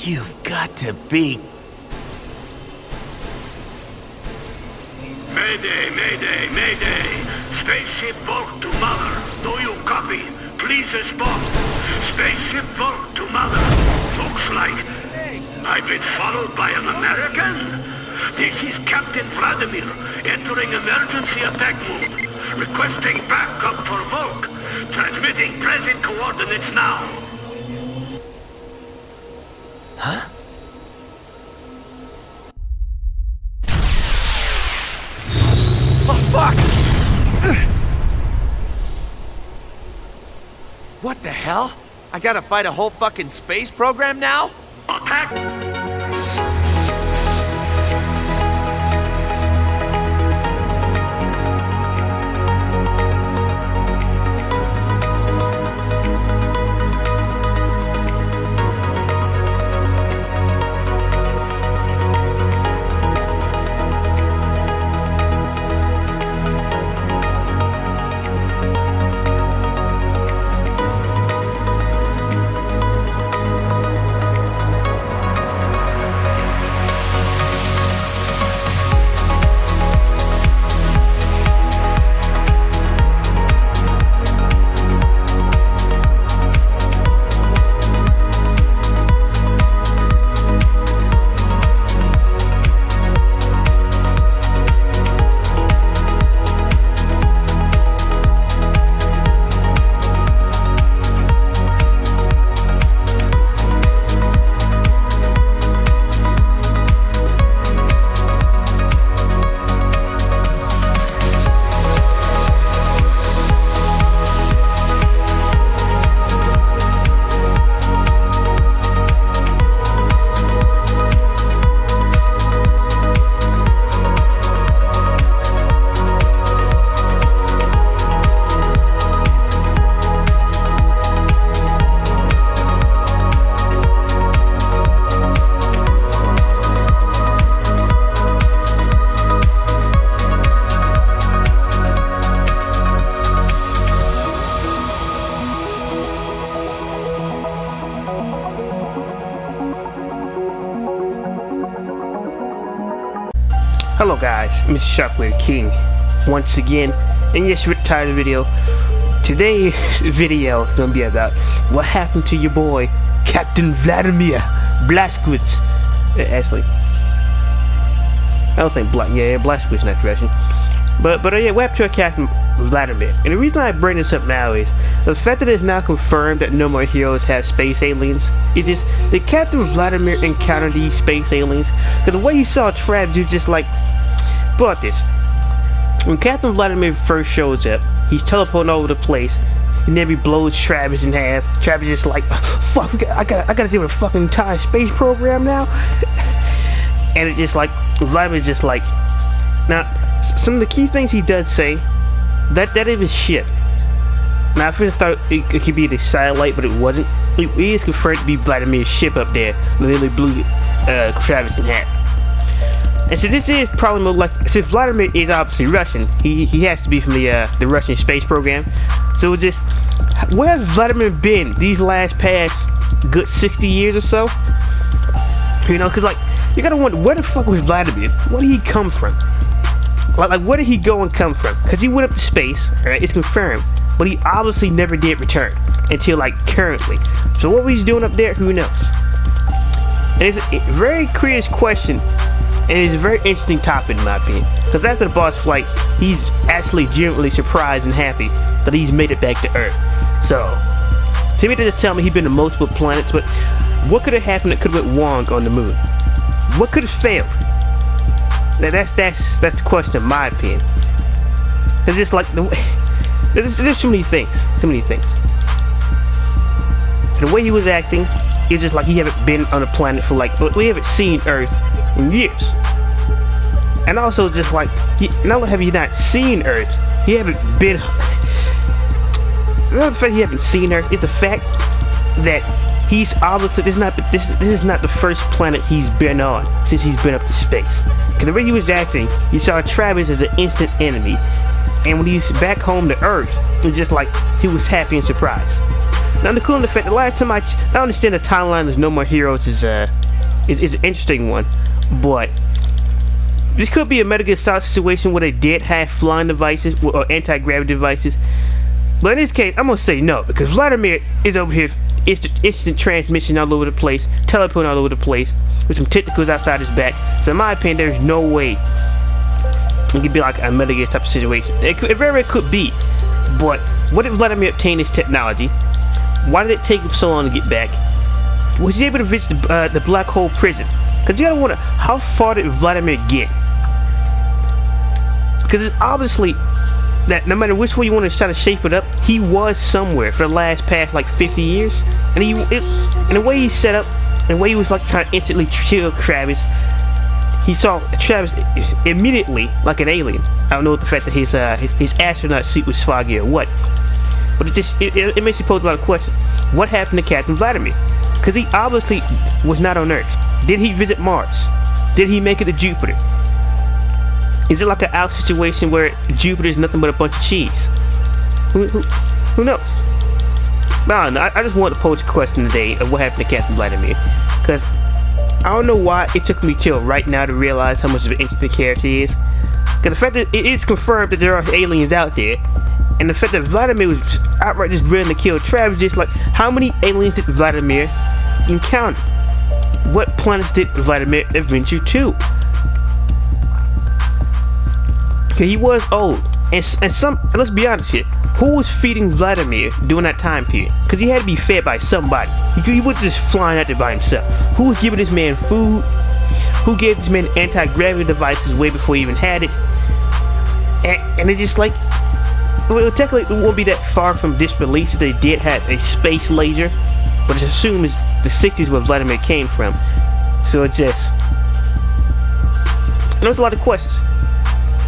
You've got to be... Mayday, mayday, mayday! Spaceship Volk to Mother. Do you copy? Please respond. Spaceship Volk to Mother. Looks like I've been followed by an American. This is Captain Vladimir, entering emergency attack mode. Requesting backup for Volk. Transmitting present coordinates now. Huh? Oh, fuck! What the hell? I gotta fight a whole fucking space program now? Attack! Hello guys, Mr. Shockwave King once again, and yes, we're tired of the video. Today's video is gonna be about what happened to your boy Captain Vladimir Blazkowicz. Actually, I don't think Blazkowicz not Russian, but yeah, what happened to Captain Vladimir? And the reason I bring this up now is the fact that it's now confirmed that no more heroes have space aliens. Is just that Captain Vladimir encountered these space aliens? Because the way he saw Travis is just like, but this. When Captain Vladimir first shows up, he's teleporting all over the place, and then he blows Travis in half. Travis is like, fuck, I gotta deal with a fucking entire space program now. And it's just like, Vladimir's just like, now, some of the key things he does say, that is his ship. Now, I first thought it could be the satellite, but it wasn't. It is confirmed to be Vladimir's ship up there. Literally blew Travis in half. And so this is probably more like, since Vladimir is obviously Russian, he has to be from the Russian space program. So it's just, where has Vladimir been these past good 60 years or so? You know, cause like, you gotta wonder, where the fuck was Vladimir? Where did he come from? Like where did he go and come from? Cause he went up to space, right? It's confirmed, but he obviously never did return until like currently. So what he's doing up there, who knows? And it's a very curious question. And it's a very interesting topic in my opinion, because after the boss fight, he's actually genuinely surprised and happy that he's made it back to Earth. So, to me, they just tell me he's been to multiple planets, but what could have happened that could have went wrong on the moon? What could have failed? That's the question in my opinion. It's just like, there's too many things, And the way he was acting, it's just like he haven't been on a planet for like, we haven't seen Earth in years. And also just like, not only have you not seen Earth, he haven't been, another fact he haven't seen Earth is the fact that he's obviously, this is not the first planet he's been on since he's been up to space. Because the way he was acting, you saw Travis as an instant enemy, and when he's back home to Earth, it's just like he was happy and surprised. Now the cool effect, the last time I understand the timeline there's no more heroes is an interesting one, but this could be a Metal Gear Solid situation where they did have flying devices or anti-gravity devices. But in this case, I'm gonna say no, because Vladimir is over here instant transmission all over the place, teleporting all over the place, with some tentacles outside his back. So in my opinion, there's no way it could be like a Metal Gear type of situation. It very well could be, but what did Vladimir obtain this technology? Why did it take him so long to get back? Was he able to visit the black hole prison? Because you gotta wonder, how far did Vladimir get? Because it's obviously that no matter which way you want to try to shape it up, he was somewhere for the past like 50 years. And and the way he set up, and the way he was like trying to instantly kill Travis, he saw Travis immediately like an alien. I don't know what the fact that his astronaut suit was foggy or what, but it makes you pose a lot of questions. What happened to Captain Vladimir? Because he obviously was not on Earth. Did he visit Mars? Did he make it to Jupiter? Is it like an out situation where Jupiter is nothing but a bunch of cheese? Who knows? But I just wanted to pose a question today of what happened to Captain Vladimir, because I don't know why it took me till right now to realize how much of an interesting character he is. Because the fact that it is confirmed that there are aliens out there, and the fact that Vladimir was outright just willing to kill Travis, just like, how many aliens did Vladimir encounter? What planets did Vladimir adventure to? Okay, he was old, and let's be honest here, who was feeding Vladimir during that time period? Because he had to be fed by somebody. He wasn't just flying out there by himself. Who was giving this man food? Who gave this man anti-gravity devices way before he even had it? And it's just like, well, technically it won't be that far from disbelief. They did have a space laser, but it's assumed it's the 60s where Vladimir came from. So it's just, there's a lot of questions.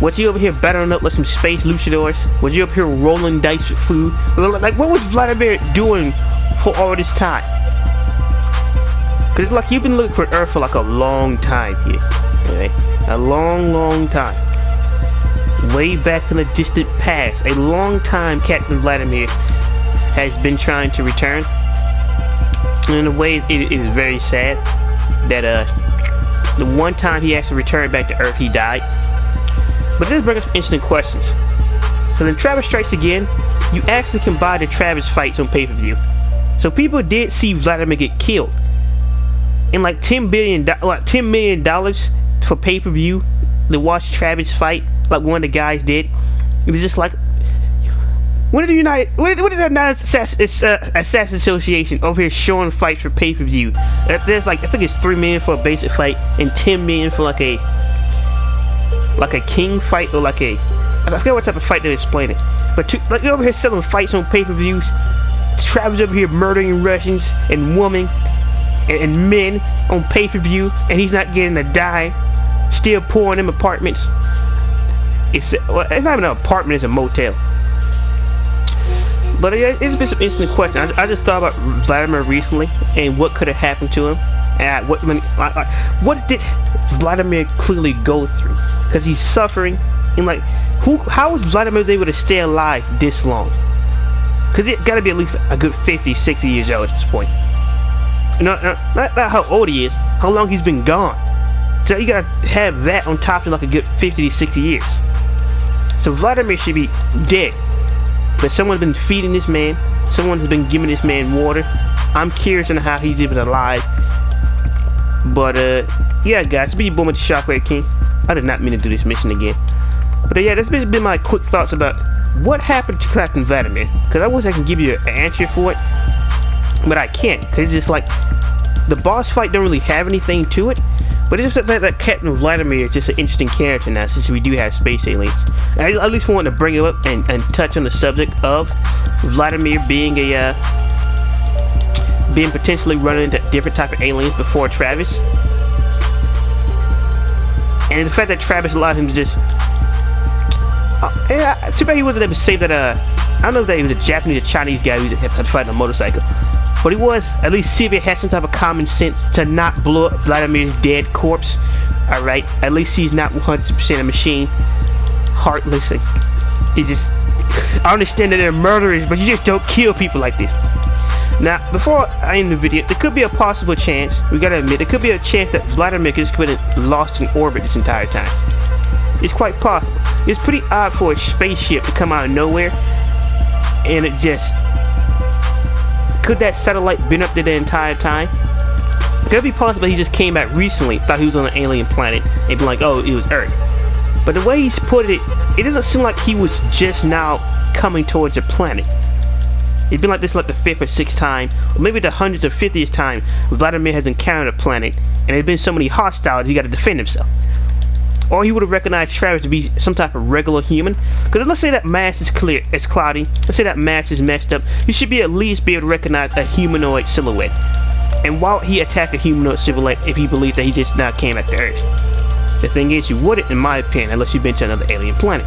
Was he over here battling up like some space luchadors? Was he up here rolling dice with food? Like, what was Vladimir doing for all this time? Because like, you've been looking for Earth for like a long time here. Right? A long time. Way back in the distant past. A long time Captain Vladimir has been trying to return. And in a way, it is very sad that the one time he actually returned back to Earth, he died. But this brings up some interesting questions. So then Travis Strikes Again, you actually can buy the Travis fights on pay-per-view. So people did see Vladimir get killed. And like $10 million for pay-per-view to watch Travis fight, like one of the guys did. It was just like, what did the United Assassin Association over here showing fights for pay-per-view? There's like, I think it's $3 million for a basic fight and $10 million for like a king fight, or like I forget what type of fight they're explaining. But like, they're over here selling fights on pay-per-views. Travis over here murdering Russians and women and men on pay-per-view, and he's not getting a dime. Still pouring them apartments. It's not even an apartment, it's a motel. But it's been some interesting questions. I just thought about Vladimir recently and what could have happened to him, and what did Vladimir clearly go through? Because he's suffering, and like, how was Vladimir able to stay alive this long? Because it got to be at least a good 50, 60 years old at this point. Not how old he is, how long he's been gone. So you gotta have that on top of like a good 50 to 60 years. So Vladimir should be dead. But someone's been feeding this man. Someone has been giving this man water. I'm curious on how he's even alive. But yeah, guys, it's been your boy, Mr. Shockwave King. I did not mean to do this mission again. But yeah, that's been my quick thoughts about what happened to Captain Vladimir. Because I wish I could give you an answer for it, but I can't. Because it's just like, the boss fight don't really have anything to it. But it's just that Captain Vladimir is just an interesting character now, since we do have space aliens. And I at least wanted to bring it up and touch on the subject of Vladimir being potentially running into different type of aliens before Travis. And the fact that Travis allowed him to just... yeah, too bad he wasn't able to save that, I don't know if that he was a Japanese or Chinese guy who had to fight on a motorcycle. But he was, at least see if he had some type of common sense to not blow up Vladimir's dead corpse. Alright, at least he's not 100% a machine. Heartless. He just... I understand that they're murderers, but you just don't kill people like this. Now, before I end the video, there could be a possible chance, we gotta admit, there could be a chance that Vladimir has been lost in orbit this entire time. It's quite possible. It's pretty odd for a spaceship to come out of nowhere, and it just... Could that satellite been up there the entire time? Could it be possible he just came back recently, thought he was on an alien planet, and be like, oh, it was Earth. But the way he's put it, it doesn't seem like he was just now coming towards a planet. It's been like this like the 5th or 6th time, or maybe the 100th or 50th time Vladimir has encountered a planet, and there's been so many hostiles he got to defend himself. Or he would have recognized Travis to be some type of regular human. Because let's say that mass is clear, it's cloudy, let's say that mass is messed up, you should be at least be able to recognize a humanoid silhouette. And why would he attack a humanoid silhouette if he believed that he just now came back to Earth? The thing is, you wouldn't, in my opinion, unless you've been to another alien planet.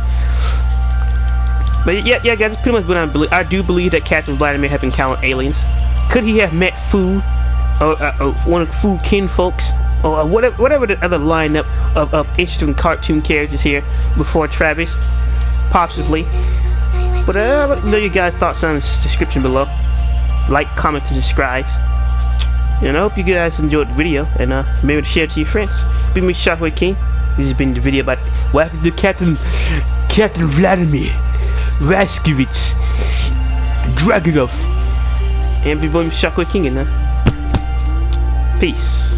But yeah, guys, that's pretty much what I believe. I do believe that Captain Vladimir have encountered aliens. Could he have met Fu, or one of Fu kinfolks, or whatever the other lineup of interesting cartoon characters here before Travis? Possibly. But let me know your guys' thoughts on the description below. Like, comment, and subscribe. And I hope you guys enjoyed the video, and remember to share it to your friends. Be me, Shockwave King. This has been the video about what happened to Captain Vladimir Raskevich Dragunov. And be me, Shockwave King, and peace.